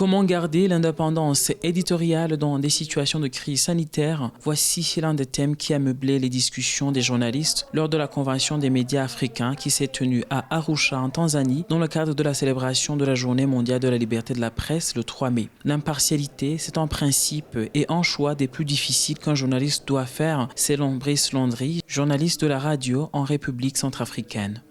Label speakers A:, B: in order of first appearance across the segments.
A: Comment garder l'indépendance éditoriale dans des situations de crise sanitaire? Voici l'un des thèmes qui a meublé les discussions des journalistes lors de la Convention des médias africains qui s'est tenue à Arusha en Tanzanie dans le cadre de la célébration de la Journée mondiale de la liberté de la presse le 3 mai. L'impartialité, c'est un principe et un choix des plus difficiles qu'un journaliste doit faire, selon Brice Landry, journaliste de la radio en République centrafricaine.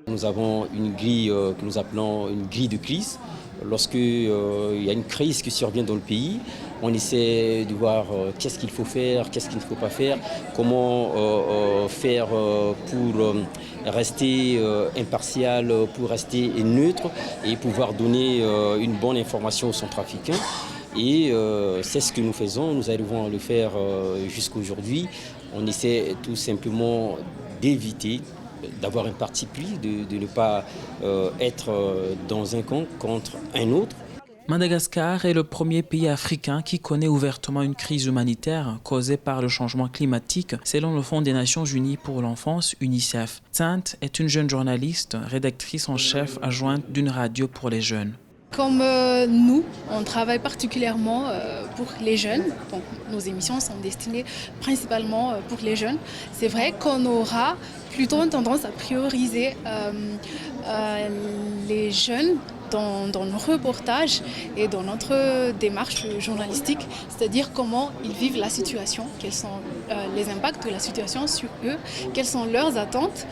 B: Nous avons une grille que nous appelons une grille de crise. Lorsqu'il y a une crise qui survient dans le pays, on essaie de voir qu'est-ce qu'il faut faire, qu'est-ce qu'il ne faut pas faire, comment faire pour rester impartial, pour rester neutre et pouvoir donner une bonne information aux centrafricains. Et c'est ce que nous faisons, nous arrivons à le faire jusqu'à aujourd'hui. On essaie tout simplement d'éviter d'avoir un parti pris, de ne pas être dans un camp contre un autre.
A: Madagascar est le premier pays africain qui connaît ouvertement une crise humanitaire causée par le changement climatique, selon le Fonds des Nations Unies pour l'enfance, UNICEF. Tsant est une jeune journaliste, rédactrice en chef adjointe d'une radio pour les jeunes.
C: Comme nous, on travaille particulièrement pour les jeunes, donc nos émissions sont destinées principalement pour les jeunes. C'est vrai qu'on aura plutôt tendance à prioriser les jeunes dans nos reportages et dans notre démarche journalistique, c'est-à-dire comment ils vivent la situation, quels sont les impacts de la situation sur eux, quelles sont leurs attentes.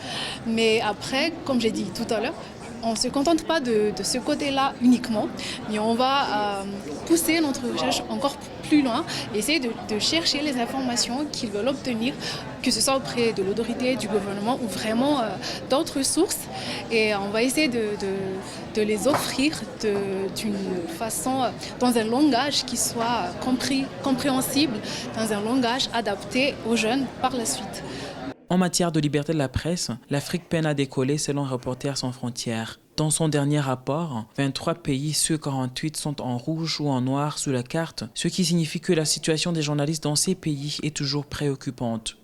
C: Mais après, comme j'ai dit tout à l'heure, on ne se contente pas de ce côté-là uniquement, mais on va pousser notre recherche encore plus loin, essayer de chercher les informations qu'ils veulent obtenir, que ce soit auprès de l'autorité, du gouvernement ou vraiment d'autres sources. Et on va essayer de les offrir d'une façon, dans un langage qui soit compréhensible, dans un langage adapté aux jeunes par la suite.
A: En matière de liberté de la presse, l'Afrique peine à décoller selon Reporters sans frontières. Dans son dernier rapport, 23 pays sur 48 sont en rouge ou en noir sur la carte, ce qui signifie que la situation des journalistes dans ces pays est toujours préoccupante.